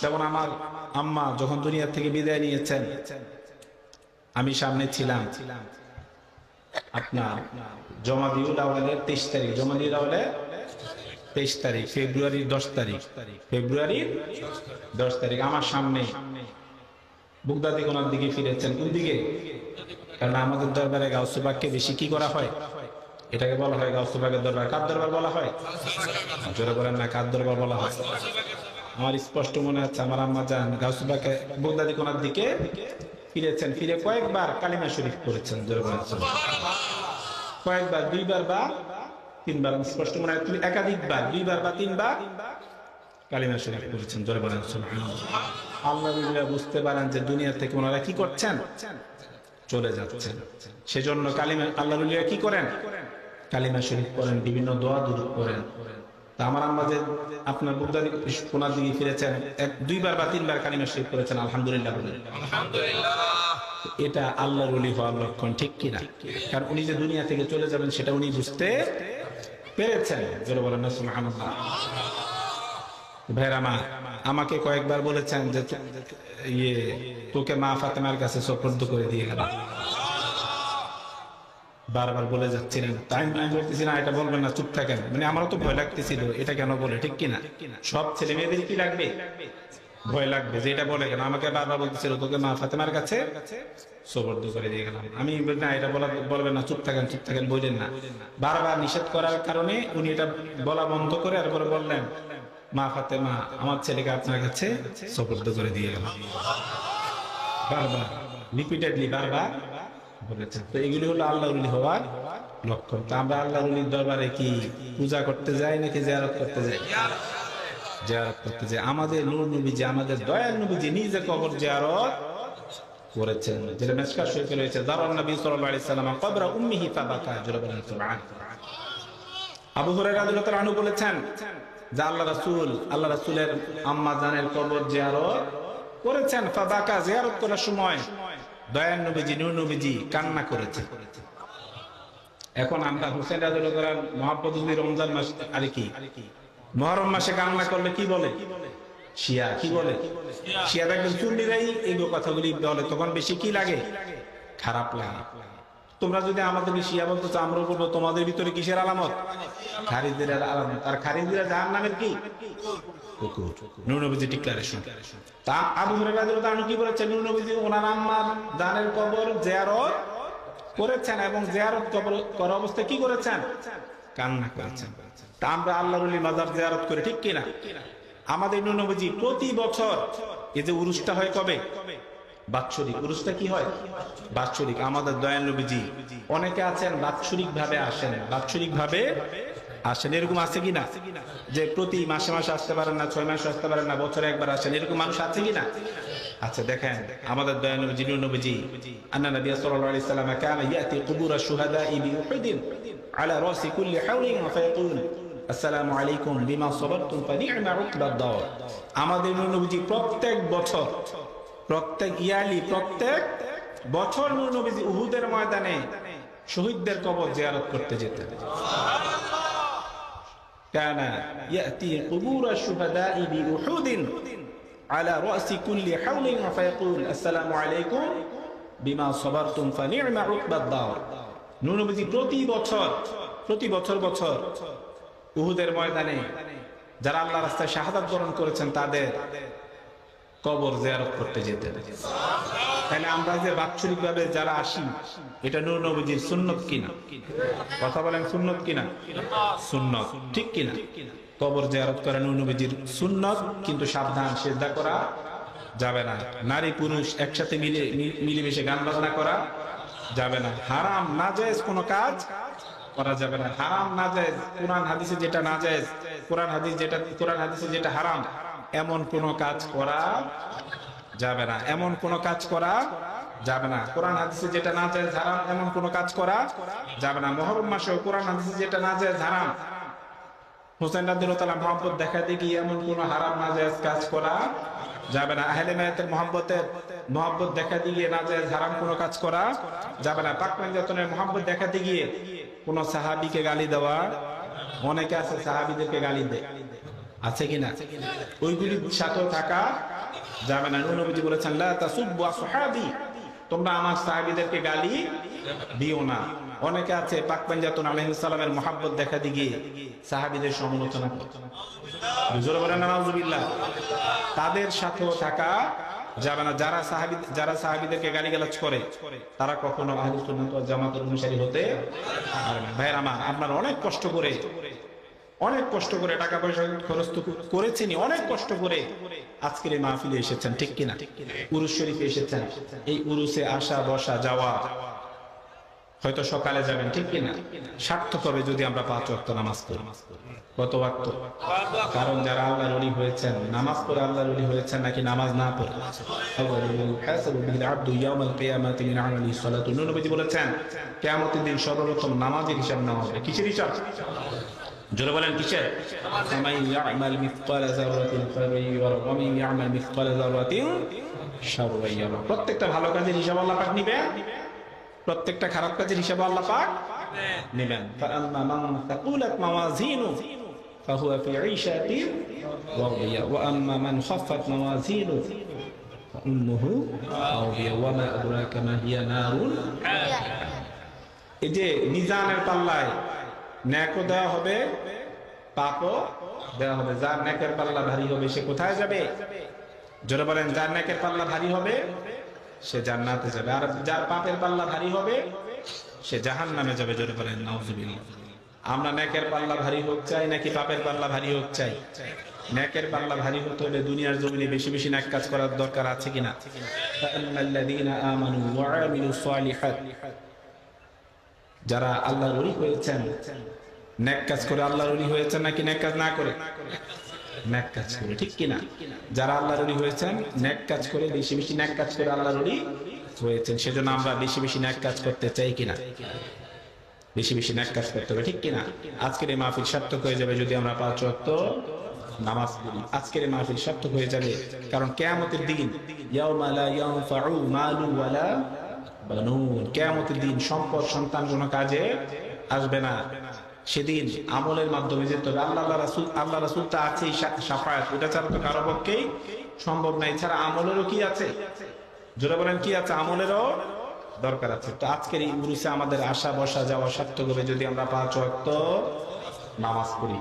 যেমন আমার আম্মা যখন দুনিয়া থেকে বিদায় নিয়েছেন, আমি সামনে ছিলাম। আপনার জমাদিউল আউয়ালের 23 তারিখ, জমাদিউল আউয়ালের 23 তারিখ, ফেব্রুয়ারির 10 তারিখ, ফেব্রুয়ারির 10 তারিখ আমার সামনে বুগদাদি কোনার দিকে ফিরেছেন। কোন দিকে? কারণ আমাদের দরবারে গাউসে পাককে বেশি কি করা হয়, এটাকে বলা হয় গাউসে পাকের দরবার। কার দরবার বলা হয়? জোরে বলেন না, কার দরবার বলা হয়? আমার স্পষ্ট মনে আছে আমার আম্মা জান গাউসে পাকে বুগদাদি কোনার দিকে ফিরেছেন, ফিরে কয়েকবার কালিমা শরীফ করেছেন। জোরে বলেন কয়েকবার, 2 বার বা 3 বার, স্পষ্ট মনে হয় একাধিকবার, 2 বার বা 3 বার কালিমা শরীফ করেছেন। জোরে বলেন সুবহানাল্লাহ। আল্লাহ বুঝতে পারেন যে দুনিয়া থেকে ওনারা কি করছেন, চলে যাচ্ছেন। সেজন্য কালিমা আল্লাহ কি করেন, কালিমা শরীফ করেন, বিভিন্ন দোয়া দুরূদ করেন। তা আমার আম্মা যে আপনার বুগদাদি কোনার দিকে ফিরেছেন, 2 বার বা 3 বার কালিমা শরীফ করেছেন। আলহামদুলিল্লাহ বলেন। এটা আল্লাহর ওলি হওয়ার লক্ষণ, ঠিক কিনা? কারণ উনি যে দুনিয়া থেকে চলে যাবেন সেটা উনি বুঝতে পেরেছেন। জোরে বলেন না সুবহানাল্লাহ। ভাইরা মা, আমাকে কয়েকবার বলেছেন যে তোকে মা ফাতেমার কাছে সুপর্দ করে দিয়ে গেলাম। বারবার বলে যাচ্ছিলেন, তাই আমি বলতেছি না এটা বলবেন না, চুপ থাকেন। মানে আমারও তো ভয় লাগতেছিল, এটা কেন বলে, ঠিক কিনা? সব ছেলে মেয়েদের কি লাগবে? ভয় লাগবে যে এটা বলে কেন। আমাকে বারবার বলতেছিল তোকে মা ফাতেমার কাছে সুপর্দ করে দিয়ে গেলাম। আমি না এটা বলবেন না, চুপ থাকেন, চুপ থাকেন, বললেন না। বারবার নিষেধ করার কারণে উনি এটা বলা বন্ধ করে এরপরে বললেন, মা ফাতেমা আমার ছেলেকে আপনার কাছে সুপর্দ করে দিয়ে গেল। বারবার রিপিটেডলি বারবার বলেছেন। তো এগুলি হলো আল্লাহর ওলি হওয়ার লক্ষণ। তা আমরা আল্লাহর ওলির দরবারে কি পূজা করতে যাই নাকি জিয়ারত করতে যাই? জিয়ারত করতে যাই। আমাদের নূর নবীজি, আমাদের দয়াল নবীজি নিজে কবর জিয়ারত করেছেন, যেটা মিশকাত শরীফে রয়েছে। দারান নবী সাল্লাল্লাহু আলাইহি সাল্লাম কবর উম্মিহি ফাবাকা। জোরে বলেন সুবহানাল্লাহ। আবু হুরায়রা রাদিয়াল্লাহু তাআলা আনহু বলেছেন যে আল্লাহ রাসূলের আম্মা জানের কবর জিয়ারত করেছেন। ফাবাকা, জিয়ারত করার সময় দয়াল নবীজি, নূর নবীজি কান্না করেছেন। এখন আমরা হুসাইন রাদিয়াল্লাহু তাআলা মহব্বত যদি রমজান মাস আর কি মুহররম মাসে কান্না করলে কি বলে? শিয়া কি বলে? শিয়া দেখবেন সুন্নিরাই এই কথাগুলি বলে, তখন বেশি কি লাগে? খারাপ লাগে। তোমরা যদি আমাদেরকে শিয়া বলতো, আমরা বলবো তোমাদের ভিতরে কিসের আলামত? খারিজদের আলামত। আর খারিজরা জাহান্নামের কি? কুকুর। নূর নবীজি ডিক্লারেশন। তা আবু হুরায়রা রাদিয়াল্লাহু তাআলা কি বলেছেন? নূর নবীজি ওনার আম্মার জানের কবর জিয়ারত করেছেন এবং জিয়ারত করা অবস্থায় কি করেছেন? কান্না করেছেন। তা আমরা আল্লাহর ওলি মাজার জিয়ারত করে, ঠিক কিনা? আমাদের নূর নবীজি প্রতি বছর এই যে উরুসটা হয় কবে? বাৎসরিক। উরুসটা কি হয়? বাৎসরিক। আমাদের দয়াল নবীজি অনেকে আছেন বাৎসরিক ভাবে আসেন, বাৎসরিক ভাবে আসেন। এরকম আছে কিনা যে প্রতি মাসে মাসে আসতে পারেন না, 6 মাসে আসতে পারেন না, বছরে একবার আসেন, এরকম মানুষ আছে কিনা? আচ্ছা, দেখেন আমাদের দয়াল নবীজি, নূর নবীজি আন্না নবী সাল্লাল্লাহু আলাইহি সাল্লাম কানা ইয়াতি কুবুর আশ-শুহাদা'i বিউহুদিন আলা রাসি কুল্লি হাওলিন ওয়া ফায়াকুল আসসালামু আলাইকুম বিমা সাবারতুম ফানি'মা উকবাদ দার। আমাদের নূর নবীজি প্রত্যেক বছর, প্রত্যেক বছর নূর নবীজি উহুদের ময়দানে শহীদদের কবর জিয়ারত করতে যেতেন। কানা ইয়াতি কুবুর আশ-শুহাদা'i বিউহুদিন আলা রাসি কুল্লি হাওলিন ওয়া ফায়াকুল আসসালামু আলাইকুম বিমা সাবারতুম ফানি'মা উকবাদ দার। নূর নবীজি প্রতি বছর উহুদের ময়দানে যারা আল্লাহর রাস্তায় শাহাদাত বরণ করেছেন তাদের কবর জিয়ারত করতে যেতেন। তাহলে আমরা যে বাৎসরিক ভাবে যারা আসি, এটা নূর নবীজির সুন্নত কিনা? কথা বলেন, সুন্নত কিনা? সুন্নত, ঠিক কিনা? কবর জিয়ারত করা নূর নবীজির সুন্নত, কিন্তু সাবধান, সিজদা করা যাবে না। নারী পুরুষ একসাথে মিলেমিশে গান বাজনা করা যাবে না। হারাম নাজায়েজ কোনো কাজ করা যাবে না। হারাম নাজায়েজ, কোরআন হাদিসে যেটা নাজায়েজ, কোরআন হাদিসে যেটা হারাম, এমন কোন কাজ করা যাবে না। এমন কোন কাজ করা যাবে না। কোরআন হাদিসে যেটা নাজায়েজ হারাম, এমন কোন কাজ করা যাবে না। মুহররম মাসে কোরআন হাদিসে যেটা নাজায়েজ হারাম, হুসাইন রাদিয়াল্লাহু তাআলা মহব্বত দেখাতে গিয়ে এমন কোন হারাম নাজায়েজ কাজ করা যাবে না। আহলে মায়াতের মহব্বত দেখাতে গিয়ে নাজায়েজ হারাম কোনো কাজ করা যাবে না। পাক পঞ্জাতনের মহব্বত দেখাতে গিয়ে কোন সাহাবীকে গালি দেওয়া, অনেকে আছে সাহাবীদেরকে গালি দেয়, আছে কিনা? ওইগুলির সাথেও থাকা যাবে না। নবীজি বলেছেন লা তাসুব্বু আসহাবি, তোমরা আমার সাহাবীদেরকে গালি দিও না। অনেকে আছে পাক পাঞ্জাতুন আলাইহিস সালামের মুহাব্বত দেখা দিয়ে সাহাবীদের সমালোচনা করে, জোরে বলেন না নাউজুবিল্লাহ। তাদের সাথেও থাকা যাবে না। যারা সাহাবীদেরকে গালিগালাজ করে তারা কখনো আহলে সুন্নাত ওয়াল জামাতের অনুসারী হতে পারে না। ভাইরা আমার, আপনারা অনেক কষ্ট করে টাকা পয়সা খরচ তো করেছেনই, অনেক কষ্ট করে আজকের এই মাহফিলে এসেছেন, ঠিক কিনা? উরুস শরীফে এসেছেন। এই উরুসে আসা বসা যাওয়া, হয়তো সকালে যাবেন, ঠিক কিনা? সার্থক হবে যদি আমরা 5 ওয়াক্ত নামাজ পড়ি। কত ওয়াক্ত? কারণ যারা আল্লাহর ওলি হয়েছেন, নামাজ পড়ে আল্লাহর ওলি হয়েছেন নাকি নামাজ না পড়ে? নবীজি বলেছেন কিয়ামতের দিন সর্বপ্রথম নামাজের হিসাব নেওয়া হবে। কিসের হিসাব? জোরে বলেন কিসের? ফামান ইয়ামাল মিসকালা যাররাতিন খায়রান ইয়ারা ওয়া মান ইয়ামাল মিসকালা যাররাতিন শাররান ইয়ারা। প্রত্যেকটা ভালো কাজের হিসাব আল্লাহ পাক নেবেন, প্রত্যেকটা খারাপ কাজের হিসাব আল্লাহ পাক নেবেন। ফাআম্মা মান তাকুলাত মাওয়াজিনু ফাহুয়া ফি ঈশাতিন রাদিয়া ওয়া আম্মা মান খাফফাত মাওয়াজিনু ফাউম্মুহু হাওিয়া ওয়া মা আদরাকা মা হিয়া নারুন। এই যে মিজানের পাল্লায় নেকও দেওয়া হবে, পাপও দেওয়া হবে। যার নেকের পাল্লা ভারী হবে সে কোথায় যাবে? জোরে বলেন, যার নেকের পাল্লা ভারী হবে সে জান্নাতে যাবে, আর যার পাপের পাল্লা ভারী হবে সে জাহান্নামে যাবে। জোরে বলেন নাউজুবিল্লাহ। আমরা নেকের পাল্লা ভারী হোক চাই নাকি পাপের পাল্লা ভারী হোক চাই? নেকের পাল্লা ভারী হতে হলে দুনিয়ার জমিনে বেশি বেশি নেক কাজ করার দরকার আছে কিনা? ফাআম্মাল্লাযীনা আমানু ওয়া আমিলুস সালিহাত, যারা আল্লাহর ওলি হয়েছেন, নেক কাজ করে আল্লাহর ওলি হয়েছেন নাকি নেক কাজ না করে? নেক কাজ করে, ঠিক কিনা? যারা আল্লাহর ওলি হয়েছেন নেক কাজ করে, বেশি বেশি নেক কাজ করে আল্লাহর ওলি হয়েছেন। সেজন্য আমরা বেশি বেশি নেক কাজ করতে চাই কিনা? বেশি বেশি নেক কাজ করতে হবে, ঠিক কিনা? আজকের এই মাহফিল সার্থক হয়ে যাবে যদি আমরা 5 ওয়াক্ত নামাজ পড়ি। আজকের এই মাহফিল সার্থক হয়ে যাবে, কারণ কিয়ামতের দিন ইয়াউমা লা ইয়ানফাউ মালু ওয়ালা বানুন, কিয়ামতের দিন সম্পদ সন্তান কোনো কাজে আসবে না। সেদিন আমলের মাধ্যমে যেতে হবে। আল্লাহ রাসূল তা আছে শাফায়াত, এটা ছাড়া তো কারো পক্ষেই সম্ভব না। এছাড়া আমলেরও কি আছে? জোরে বলেন কি আছে? আমলেরও দরকার আছে। তো আজকের এই উরুসে আমাদের আসা বসা যাওয়া সার্থক হবে যদি আমরা 5 ওয়াক্ত নামাজ পড়ি।